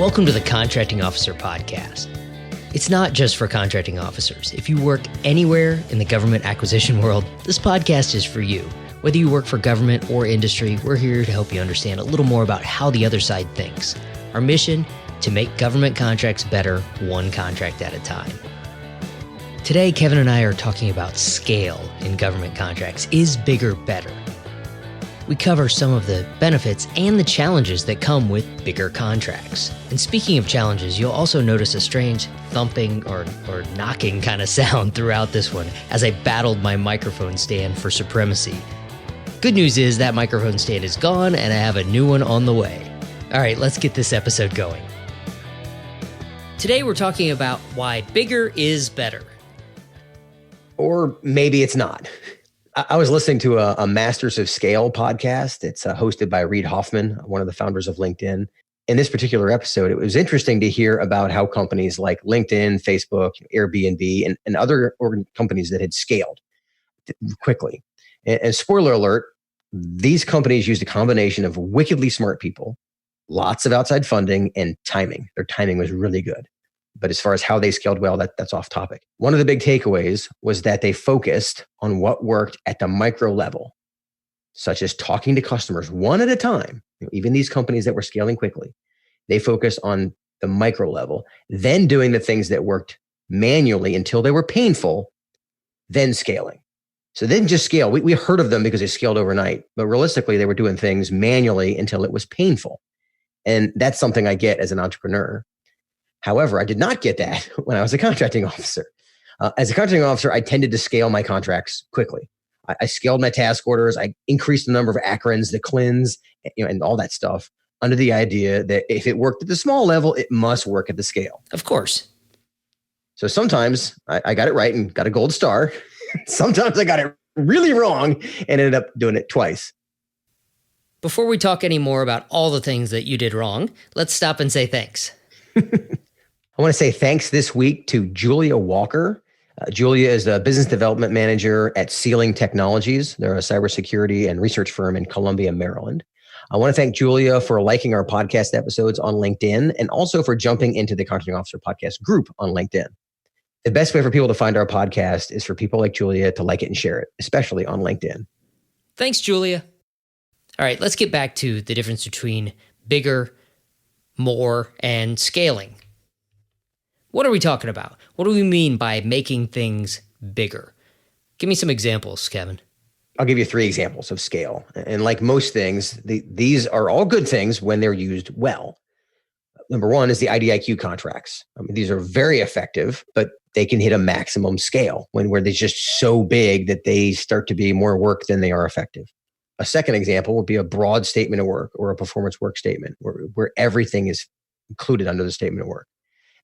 Welcome to the Contracting Officer Podcast. It's not just for contracting officers. If you work anywhere in the government acquisition world, this podcast is for you. Whether you work for government or industry, we're here to help you understand a little more about how the other side thinks. Our mission, to make government contracts better, one contract at a time. Today, Kevin and I are talking about scale in government contracts. Is bigger better? We cover some of the benefits and the challenges that come with bigger contracts. And speaking of challenges, you'll also notice a strange thumping or knocking kind of sound throughout this one as I battled my microphone stand for supremacy. Good news is that microphone stand is gone and I have a new one on the way. All right, let's get this episode going. Today we're talking about why bigger is better. Or maybe it's not. I was listening to a Masters of Scale podcast. It's hosted by Reid Hoffman, one of the founders of LinkedIn. In this particular episode, it was interesting to hear about how companies like LinkedIn, Facebook, Airbnb, and other companies that had scaled quickly. And spoiler alert, these companies used a combination of wickedly smart people, lots of outside funding, and timing. Their timing was really good. But as far as how they scaled well, that's off topic. One of the big takeaways was that they focused on what worked at the micro level, such as talking to customers one at a time. Even these companies that were scaling quickly, they focused on the micro level, then doing the things that worked manually until they were painful, then scaling. So they didn't just scale. We heard of them because they scaled overnight, but realistically, they were doing things manually until it was painful. And that's something I get as an entrepreneur. However, I did not get that when I was a contracting officer. As a contracting officer, I tended to scale my contracts quickly. I scaled my task orders. I increased the number of acronyms, the CLINs, and all that stuff under the idea that if it worked at the small level, it must work at the scale. Of course. So sometimes I got it right and got a gold star. Sometimes I got it really wrong and ended up doing it twice. Before we talk any more about all the things that you did wrong, let's stop and say thanks. I want to say thanks this week to Julia Walker. Julia is the business development manager at Ceiling Technologies. They're a cybersecurity and research firm in Columbia, Maryland. I want to thank Julia for liking our podcast episodes on LinkedIn and also for jumping into the Contracting Officer Podcast group on LinkedIn. The best way for people to find our podcast is for people like Julia to like it and share it, especially on LinkedIn. Thanks, Julia. All right, let's get back to the difference between bigger, more, and scaling. What are we talking about? What do we mean by making things bigger? Give me some examples, Kevin. I'll give you 3 examples of scale. And like most things, these are all good things when they're used well. Number 1 is the IDIQ contracts. These are very effective, but they can hit a maximum scale where they're just so big that they start to be more work than they are effective. A second example would be a broad statement of work or a performance work statement where everything is included under the statement of work.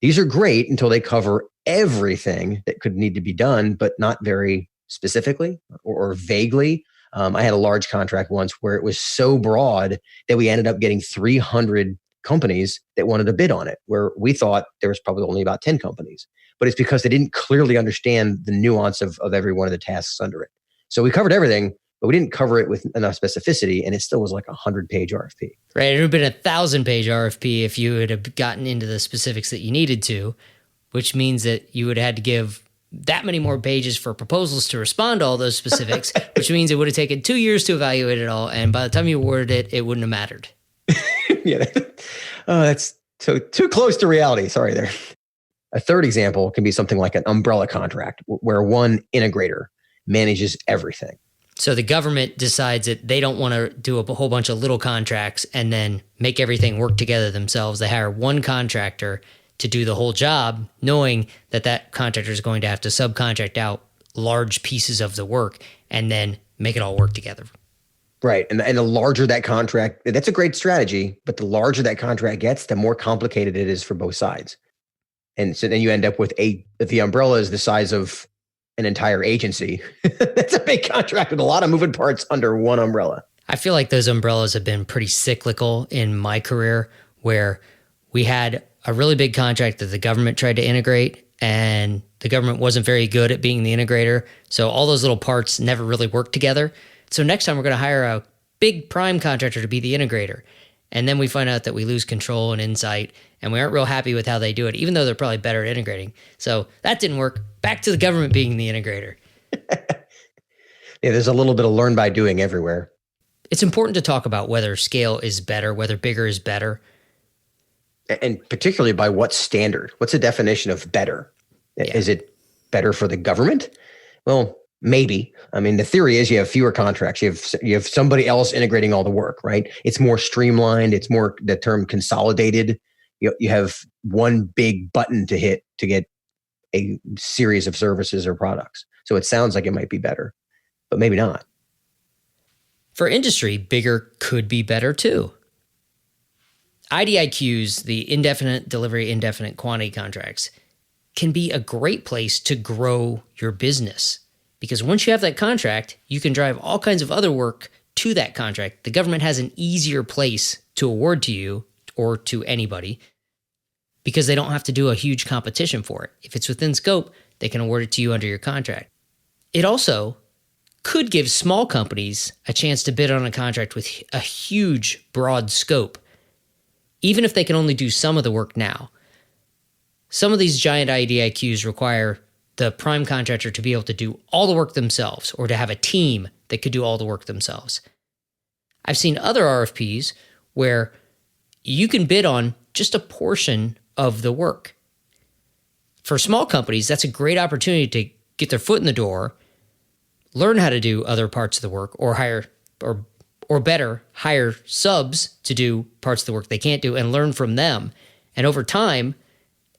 These are great until they cover everything that could need to be done, but not very specifically or vaguely. I had a large contract once where it was so broad that we ended up getting 300 companies that wanted to bid on it, where we thought there was probably only about 10 companies. But it's because they didn't clearly understand the nuance of every one of the tasks under it. So we covered everything, but we didn't cover it with enough specificity, and it still was like a 100-page RFP. Right, it would have been a 1,000-page RFP if you would have gotten into the specifics that you needed to, which means that you would have had to give that many more pages for proposals to respond to all those specifics, which means it would have taken 2 years to evaluate it all, and by the time you awarded it, it wouldn't have mattered. Yeah, that's so too close to reality. Sorry there. A third example can be something like an umbrella contract where one integrator manages everything. So the government decides that they don't want to do a whole bunch of little contracts and then make everything work together themselves. They hire one contractor to do the whole job, knowing that contractor is going to have to subcontract out large pieces of the work and then make it all work together. Right. And the larger that contract, that's a great strategy, but the larger that contract gets, the more complicated it is for both sides. And so then you end up with if the umbrella is the size of an entire agency, that's a big contract with a lot of moving parts under one umbrella. I feel like those umbrellas have been pretty cyclical in my career, where we had a really big contract that the government tried to integrate, and the government wasn't very good at being the integrator. So all those little parts never really worked together. So next time we're going to hire a big prime contractor to be the integrator. And then we find out that we lose control and insight, and we aren't real happy with how they do it, even though they're probably better at integrating. So that didn't work. Back to the government being the integrator. Yeah, there's a little bit of learn by doing everywhere. It's important to talk about whether scale is better, whether bigger is better. And particularly by what standard? What's the definition of better? Yeah. Is it better for the government? Well, maybe. I mean, the theory is you have fewer contracts. You have somebody else integrating all the work, right? It's more streamlined. It's more, the term consolidated. You have one big button to hit to get a series of services or products. So it sounds like it might be better, but maybe not. For industry, bigger could be better too. IDIQs, the indefinite delivery, indefinite quantity contracts, can be a great place to grow your business. Because once you have that contract, you can drive all kinds of other work to that contract. The government has an easier place to award to you or to anybody because they don't have to do a huge competition for it. If it's within scope, they can award it to you under your contract. It also could give small companies a chance to bid on a contract with a huge, broad scope, even if they can only do some of the work now. Some of these giant IDIQs require the prime contractor to be able to do all the work themselves or to have a team that could do all the work themselves. I've seen other RFPs where you can bid on just a portion of the work. For small companies, that's a great opportunity to get their foot in the door, learn how to do other parts of the work, or hire subs to do parts of the work they can't do and learn from them. And over time,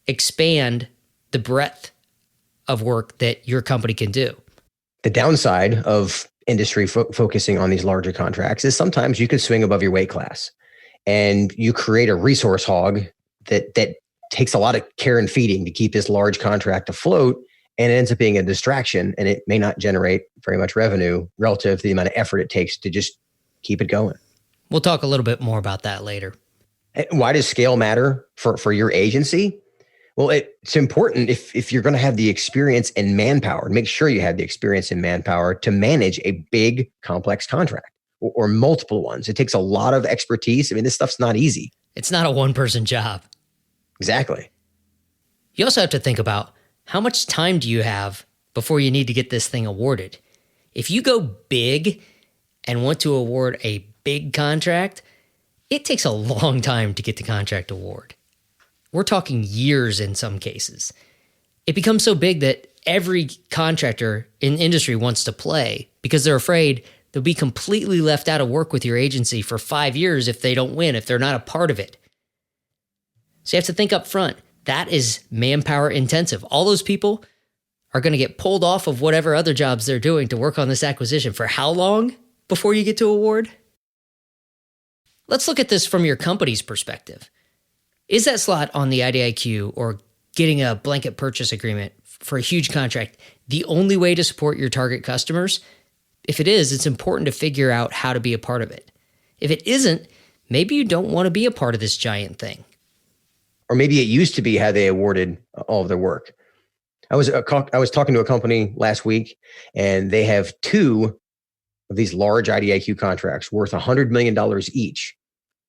expand the breadth of work that your company can do. The downside of industry focusing on these larger contracts is sometimes you could swing above your weight class and you create a resource hog that takes a lot of care and feeding to keep this large contract afloat, and it ends up being a distraction, and it may not generate very much revenue relative to the amount of effort it takes to just keep it going. We'll talk a little bit more about that later. Why does scale matter for your agency? Well, it's important if you're going to have the experience and manpower, make sure you have the experience and manpower to manage a big, complex contract or multiple ones. It takes a lot of expertise. I mean, this stuff's not easy. It's not a one-person job. Exactly. You also have to think about how much time do you have before you need to get this thing awarded. If you go big and want to award a big contract, it takes a long time to get the contract award. We're talking years in some cases. It becomes so big that every contractor in industry wants to play because they're afraid they'll be completely left out of work with your agency for 5 years if they don't win, if they're not a part of it. So you have to think up front. That is manpower intensive. All those people are going to get pulled off of whatever other jobs they're doing to work on this acquisition for how long before you get to award? Let's look at this from your company's perspective. Is that slot on the IDIQ or getting a blanket purchase agreement for a huge contract the only way to support your target customers? If it is, it's important to figure out how to be a part of it. If it isn't, maybe you don't want to be a part of this giant thing. Or maybe it used to be how they awarded all of their work. I was talking to a company last week, and they have 2 of these large IDIQ contracts worth $100 million each,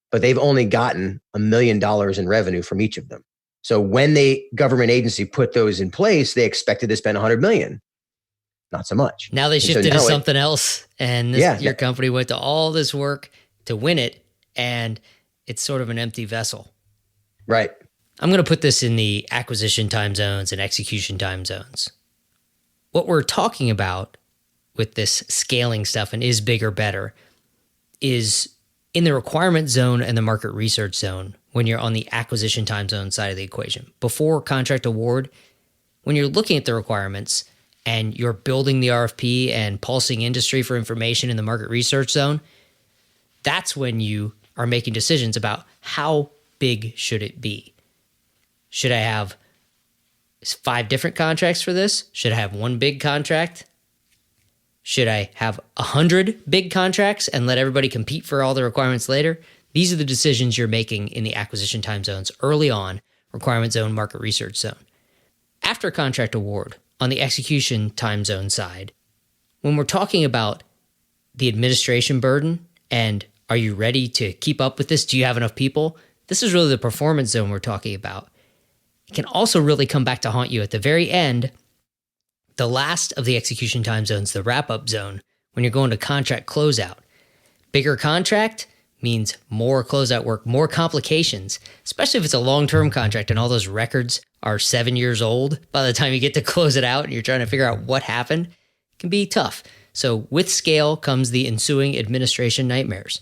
but they've only gotten $1 million in revenue from each of them. So when the government agency put those in place, they expected to spend $100 million. Not so much. Now they shifted to something else, and your company went to all this work to win it, and it's sort of an empty vessel. Right. I'm going to put this in the acquisition time zones and execution time zones. What we're talking about with this scaling stuff and is bigger better is in the requirement zone and the market research zone when you're on the acquisition time zone side of the equation. Before contract award, when you're looking at the requirements and you're building the RFP and pulsing industry for information in the market research zone, that's when you are making decisions about how big should it be. Should I have 5 different contracts for this? Should I have 1 big contract? Should I have 100 big contracts and let everybody compete for all the requirements later? These are the decisions you're making in the acquisition time zones early on, requirement zone, market research zone. After contract award, on the execution time zone side, when we're talking about the administration burden and Are you ready to keep up with this? Do you have enough people? This is really the performance zone we're talking about. It can also really come back to haunt you at the very end, the last of the execution time zones, the wrap-up zone, when you're going to contract closeout. Bigger contract means more closeout work, more complications, especially if it's a long-term contract and all those records are 7 years old. By the time you get to close it out and you're trying to figure out what happened, it can be tough. So with scale comes the ensuing administration nightmares.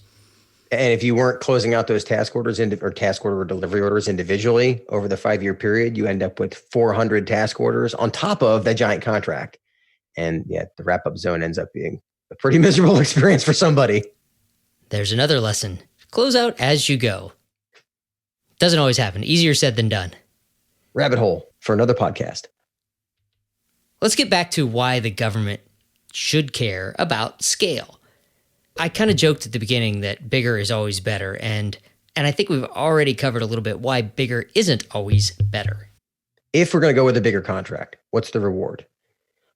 And if you weren't closing out those task orders or task order or delivery orders individually over the 5-year period, you end up with 400 task orders on top of that giant contract. And yeah, the wrap-up zone ends up being a pretty miserable experience for somebody. There's another lesson. Close out as you go. Doesn't always happen. Easier said than done. Rabbit hole for another podcast. Let's get back to why the government should care about scale. I kind of joked at the beginning that bigger is always better, and I think we've already covered a little bit why bigger isn't always better. If we're going to go with a bigger contract, what's the reward?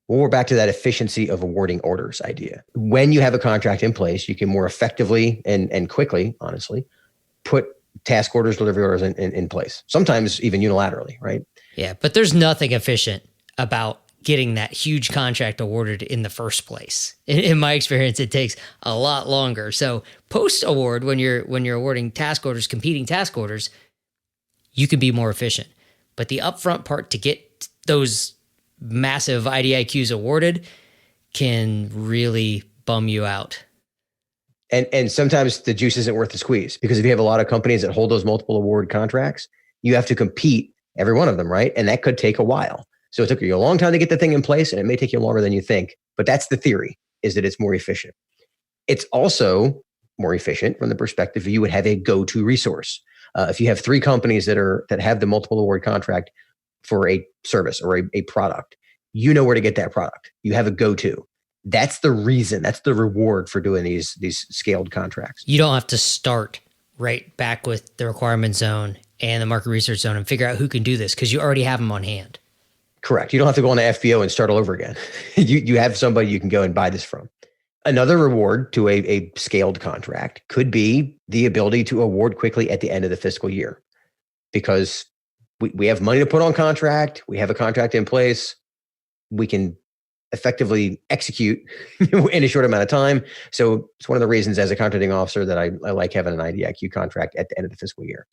Well, we're back to that efficiency of awarding orders idea. When you have a contract in place, you can more effectively and quickly, honestly, put task orders, delivery orders in place, sometimes even unilaterally, right? Yeah, but there's nothing efficient about getting that huge contract awarded in the first place. In my experience, it takes a lot longer. So post-award, when you're awarding task orders, competing task orders, you can be more efficient. But the upfront part to get those massive IDIQs awarded can really bum you out. And sometimes the juice isn't worth the squeeze, because if you have a lot of companies that hold those multiple award contracts, you have to compete every one of them, right? And that could take a while. So it took you a long time to get the thing in place, and it may take you longer than you think. But that's the theory, is that it's more efficient. It's also more efficient from the perspective of you would have a go-to resource. If you have 3 companies that have the multiple award contract for a service or a product, you know where to get that product. You have a go-to. That's the reason. That's the reward for doing these scaled contracts. You don't have to start right back with the requirement zone and the market research zone and figure out who can do this, because you already have them on hand. Correct. You don't have to go on the FBO and start all over again. You have somebody you can go and buy this from. Another reward to a scaled contract could be the ability to award quickly at the end of the fiscal year, because we have money to put on contract. We have a contract in place. We can effectively execute in a short amount of time. So it's one of the reasons as a contracting officer that I like having an IDIQ contract at the end of the fiscal year.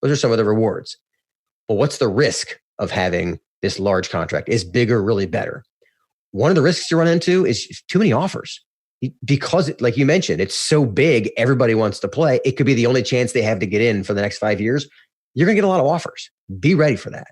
Those are some of the rewards. Well, what's the risk of having this large contract? Is bigger really better? One of the risks you run into is too many offers. Because, like you mentioned, it's so big, everybody wants to play. It could be the only chance they have to get in for the next 5 years. You're going to get a lot of offers. Be ready for that.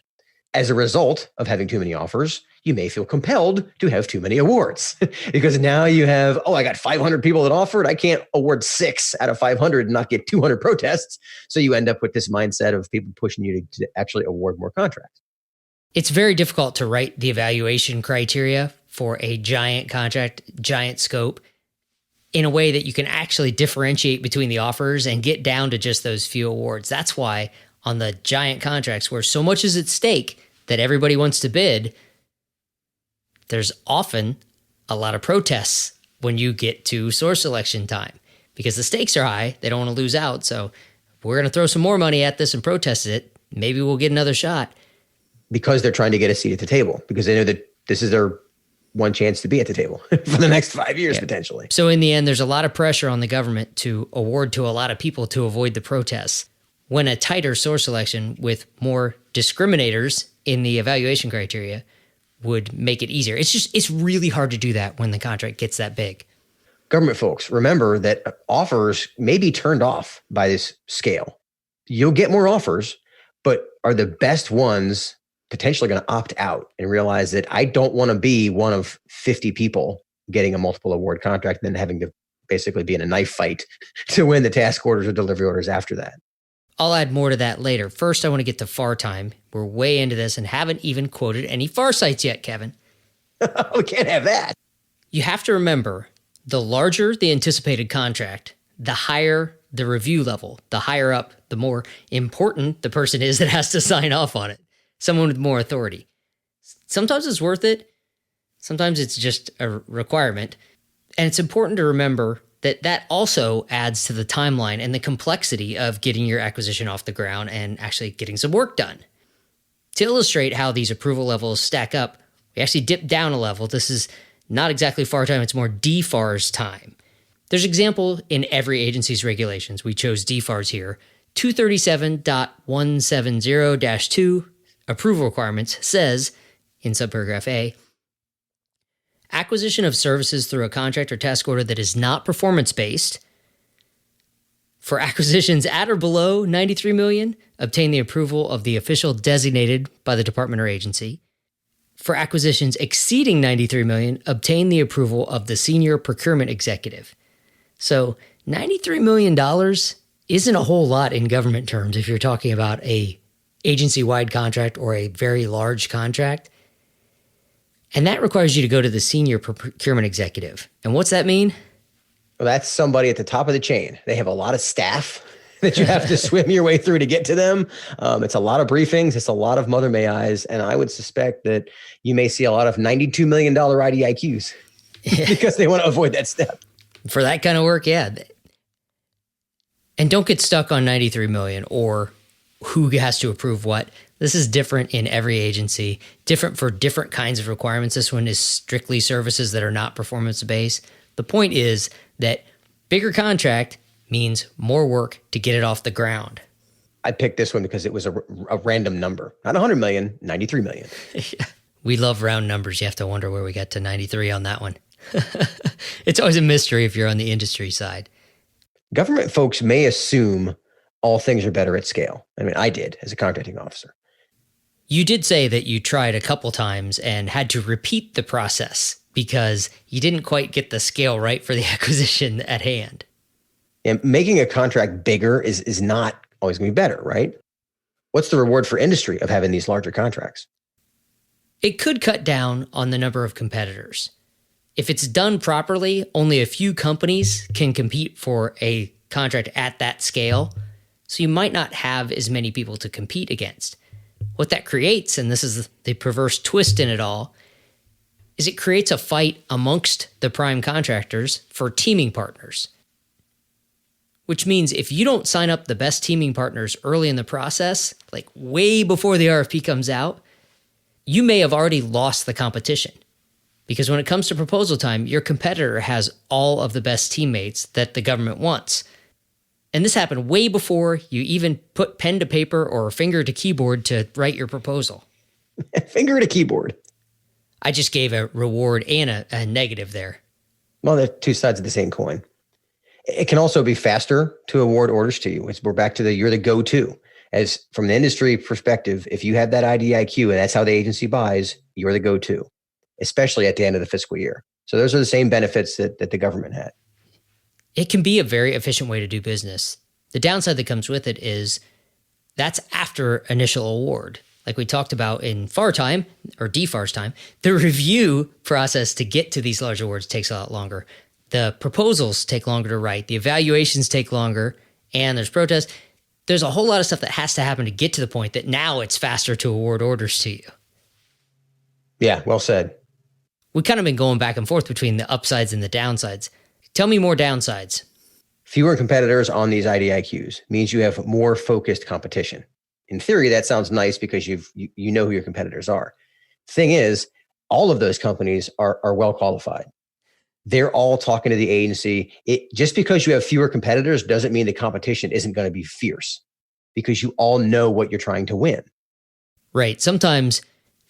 As a result of having too many offers, you may feel compelled to have too many awards because now you have, I got 500 people that offered. I can't award 6 out of 500 and not get 200 protests. So you end up with this mindset of people pushing you to actually award more contracts. It's very difficult to write the evaluation criteria for a giant contract, giant scope, in a way that you can actually differentiate between the offers and get down to just those few awards. That's why on the giant contracts where so much is at stake that everybody wants to bid, there's often a lot of protests when you get to source selection time because the stakes are high. They don't want to lose out. So we're going to throw some more money at this and protest it. Maybe we'll get another shot. Because they're trying to get a seat at the table, because they know that this is their one chance to be at the table for the next 5 years, potentially. So in the end, there's a lot of pressure on the government to award to a lot of people to avoid the protests. When a tighter source selection with more discriminators in the evaluation criteria would make it easier. It's really hard to do that when the contract gets that big. Government folks, remember that offers may be turned off by this scale. You'll get more offers, but are the best ones potentially going to opt out and realize that I don't want to be one of 50 people getting a multiple award contract and then having to basically be in a knife fight to win the task orders or delivery orders after that. I'll add more to that later. First, I want to get to FAR time. We're way into this and haven't even quoted any FAR sites yet, Kevin. We can't have that. You have to remember, the larger the anticipated contract, the higher the review level, the higher up, the more important the person is that has to sign off on it. Someone with more authority. Sometimes it's worth it. Sometimes it's just a requirement. And it's important to remember that also adds to the timeline and the complexity of getting your acquisition off the ground and actually getting some work done. To illustrate how these approval levels stack up, we actually dip down a level. This is not exactly FAR time, it's more DFARS time. There's an example in every agency's regulations. We chose DFARS here. 237.170-2 approval requirements says, in subparagraph A, acquisition of services through a contract or task order that is not performance-based. For acquisitions at or below $93 million, obtain the approval of the official designated by the department or agency. For acquisitions exceeding $93 million, obtain the approval of the senior procurement executive. So $93 million isn't a whole lot in government terms if you're talking about a agency-wide contract or a very large contract. And that requires you to go to the senior procurement executive. And what's that mean? Well, that's somebody at the top of the chain. They have a lot of staff that you have to swim your way through to get to them. It's a lot of briefings. It's a lot of mother may I's. And I would suspect that you may see a lot of $92 million IDIQs because they want to avoid that step. For that kind of work, yeah. And don't get stuck on $93 million or who has to approve what. This is different in every agency, different for different kinds of requirements. This one is strictly services that are not performance-based. The point is that bigger contract means more work to get it off the ground. I picked this one because it was a random number. Not 100 million, 93 million. We love round numbers. You have to wonder where we got to 93 on that one. It's always a mystery if you're on the industry side. Government folks may assume all things are better at scale. I mean, I did as a contracting officer. You did say that you tried a couple times and had to repeat the process because you didn't quite get the scale right for the acquisition at hand. And making a contract bigger is not always going to be better, right? What's the reward for industry of having these larger contracts? It could cut down on the number of competitors. If it's done properly, only a few companies can compete for a contract at that scale, so you might not have as many people to compete against. What that creates, and this is the perverse twist in it all, is it creates a fight amongst the prime contractors for teaming partners. Which means if you don't sign up the best teaming partners early in the process, like way before the RFP comes out, you may have already lost the competition. Because when it comes to proposal time, your competitor has all of the best teammates that the government wants. And this happened way before you even put pen to paper or finger to keyboard to write your proposal. Finger to keyboard. I just gave a reward and a negative there. Well, they're two sides of the same coin. It can also be faster to award orders to you. We're back to you're the go-to. As from the industry perspective, if you have that IDIQ and that's how the agency buys, you're the go-to, especially at the end of the fiscal year. So those are the same benefits that the government had. It can be a very efficient way to do business. The downside that comes with it is that's after initial award. Like we talked about in FAR time, or DFARS time, the review process to get to these large awards takes a lot longer. The proposals take longer to write. The evaluations take longer. And there's protests. There's a whole lot of stuff that has to happen to get to the point that now it's faster to award orders to you. Yeah, well said. We've kind of been going back and forth between the upsides and the downsides. Tell me more downsides. Fewer competitors on these IDIQs means you have more focused competition. In theory, that sounds nice because you know who your competitors are. Thing is, all of those companies are well qualified. They're all talking to the agency. Just because you have fewer competitors doesn't mean the competition isn't going to be fierce because you all know what you're trying to win. Right. Sometimes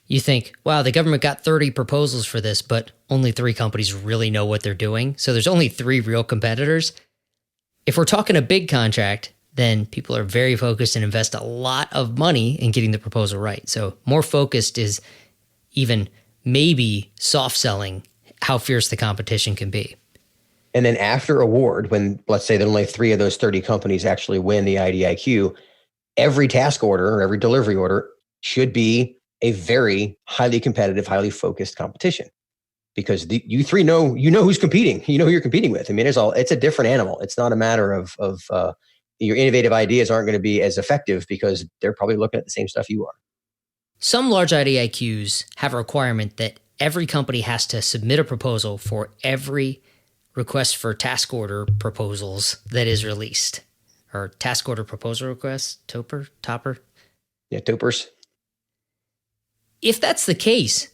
you think, wow, the government got 30 proposals for this, but only 3 companies really know what they're doing. So there's only 3 real competitors. If we're talking a big contract, then people are very focused and invest a lot of money in getting the proposal right. So more focused is even maybe soft selling how fierce the competition can be. And then after award, when let's say that only 3 of those 30 companies actually win the IDIQ, every task order or every delivery order should be a very highly competitive, highly focused competition. Because you 3 know who's competing. You know who you're competing with. I mean, it's a different animal. It's not a matter of your innovative ideas aren't going to be as effective because they're probably looking at the same stuff you are. Some large IDIQs have a requirement that every company has to submit a proposal for every request for task order proposals that is released. Or task order proposal request, topper? Yeah, toppers. If that's the case,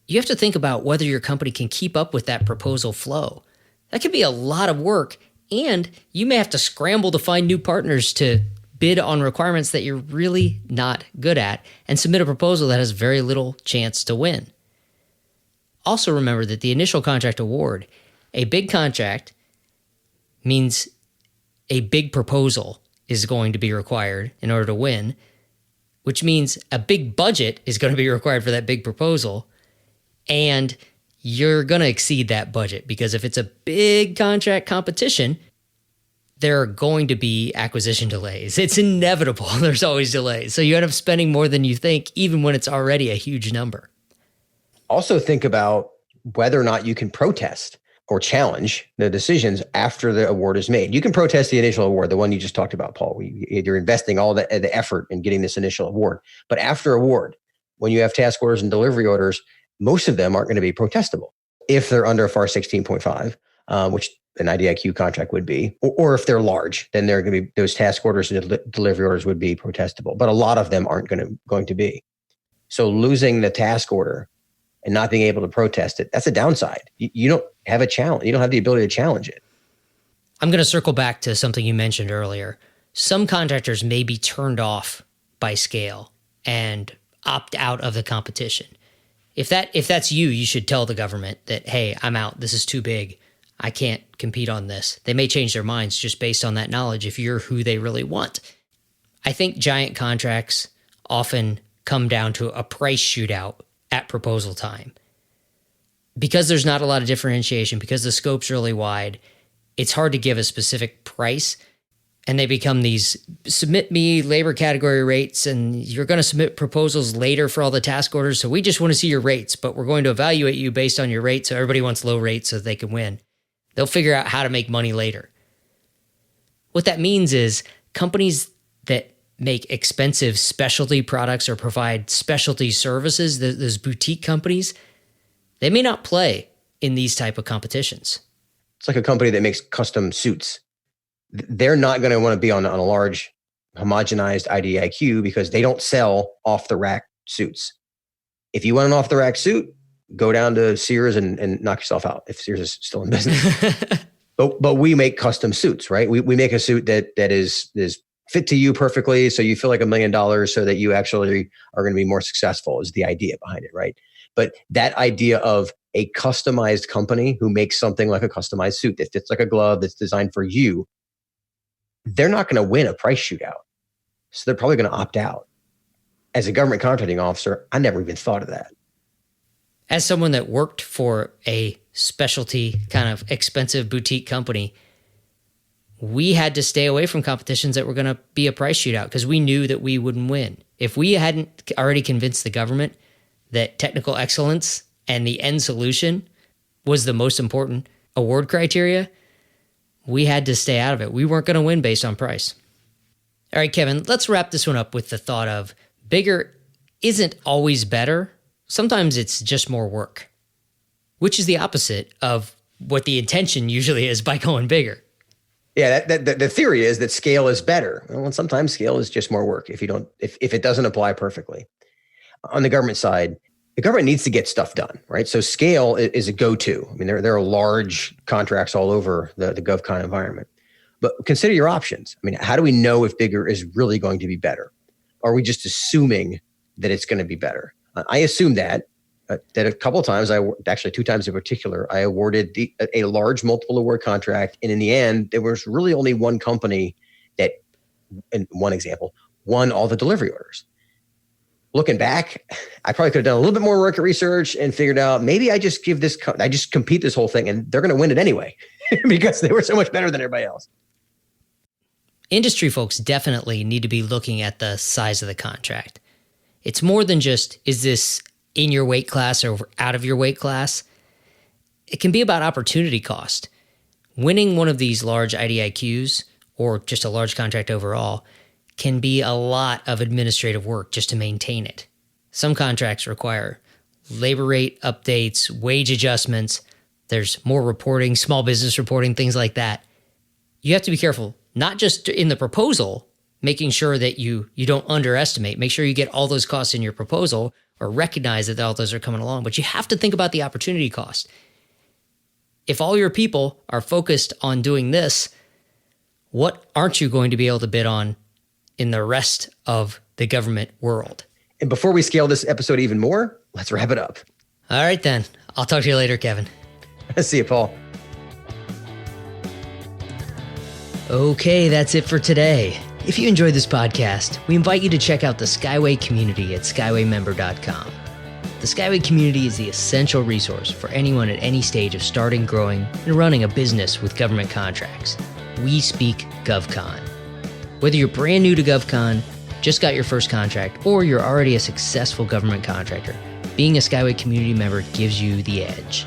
you have to think about whether your company can keep up with that proposal flow. That could be a lot of work, and you may have to scramble to find new partners to bid on requirements that you're really not good at and submit a proposal that has very little chance to win. Also remember that the initial contract award, a big contract means a big proposal is going to be required in order to win, which means a big budget is going to be required for that big proposal, and you're going to exceed that budget because if it's a big contract competition, there are going to be acquisition delays. It's inevitable. There's always delays. So you end up spending more than you think, even when it's already a huge number. Also think about whether or not you can protest or challenge the decisions after the award is made. You can protest the initial award, the one you just talked about, Paul. You're investing all the effort in getting this initial award. But after award, when you have task orders and delivery orders, most of them aren't going to be protestable if they're under FAR 16.5, which an IDIQ contract would be, or if they're large, then they're going to be, those task orders and delivery orders would be protestable. But a lot of them aren't going to be. So losing the task order and not being able to protest it, that's a downside. You don't have a challenge. You don't have the ability to challenge it. I'm going to circle back to something you mentioned earlier. Some contractors may be turned off by scale and opt out of the competition. If that's you, you should tell the government that, hey, I'm out. This is too big. I can't compete on this. They may change their minds just based on that knowledge if you're who they really want. I think giant contracts often come down to a price shootout at proposal time. Because there's not a lot of differentiation, because the scope's really wide, it's hard to give a specific price. And they become these submit me labor category rates, and you're going to submit proposals later for all the task orders. So we just want to see your rates, but we're going to evaluate you based on your rate. So everybody wants low rates so they can win. They'll figure out how to make money later. What that means is companies that make expensive specialty products or provide specialty services, those boutique companies, they may not play in these type of competitions. It's like a company that makes custom suits. They're not going to want to be on a large homogenized IDIQ because they don't sell off-the-rack suits. If you want an off-the-rack suit, go down to Sears and knock yourself out if Sears is still in business. but we make custom suits, right? We make a suit that is fit to you perfectly, so you feel like $1 million, so that you actually are going to be more successful is the idea behind it, right? But that idea of a customized company who makes something like a customized suit that fits like a glove that's designed for you, they're not going to win a price shootout. So they're probably going to opt out. As a government contracting officer, I never even thought of that. As someone that worked for a specialty kind of expensive boutique company, we had to stay away from competitions that were going to be a price shootout because we knew that we wouldn't win. If we hadn't already convinced the government that technical excellence and the end solution was the most important award criteria, we had to stay out of it. We weren't going to win based on price. All right, Kevin, let's wrap this one up with the thought of bigger isn't always better. Sometimes it's just more work, which is the opposite of what the intention usually is by going bigger. Yeah, the theory is that scale is better. Well, sometimes scale is just more work if it doesn't apply perfectly. On the government side, the government needs to get stuff done, right? So scale is a go-to. I mean, there are large contracts all over the GovCon environment. But consider your options. I mean, how do we know if bigger is really going to be better? Are we just assuming that it's going to be better? I assume that a couple of times, actually 2 times in particular, I awarded a large multiple award contract. And in the end, there was really only one company that, in one example, won all the delivery orders. Looking back, I probably could have done a little bit more market research and figured out maybe I just compete this whole thing and they're going to win it anyway because they were so much better than everybody else. Industry folks definitely need to be looking at the size of the contract. It's more than just, is this in your weight class or out of your weight class? It can be about opportunity cost. Winning one of these large IDIQs or just a large contract overall can be a lot of administrative work just to maintain it. Some contracts require labor rate updates, wage adjustments. There's more reporting, small business reporting, things like that. You have to be careful, not just in the proposal, making sure that you don't underestimate. Make sure you get all those costs in your proposal or recognize that all those are coming along. But you have to think about the opportunity cost. If all your people are focused on doing this, what aren't you going to be able to bid on in the rest of the government world? And before we scale this episode even more, let's wrap it up. All right, then. I'll talk to you later, Kevin. See you, Paul. Okay, that's it for today. If you enjoyed this podcast, we invite you to check out the Skyway community at skywaymember.com. The Skyway community is the essential resource for anyone at any stage of starting, growing, and running a business with government contracts. We speak GovCon. Whether you're brand new to GovCon, just got your first contract, or you're already a successful government contractor, being a Skyway community member gives you the edge.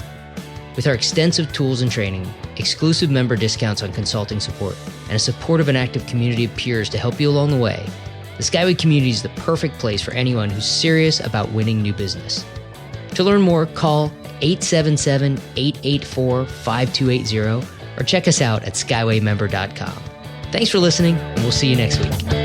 With our extensive tools and training, exclusive member discounts on consulting support, and a supportive and active community of peers to help you along the way, the Skyway community is the perfect place for anyone who's serious about winning new business. To learn more, call 877-884-5280 or check us out at skywaymember.com. Thanks for listening, and we'll see you next week.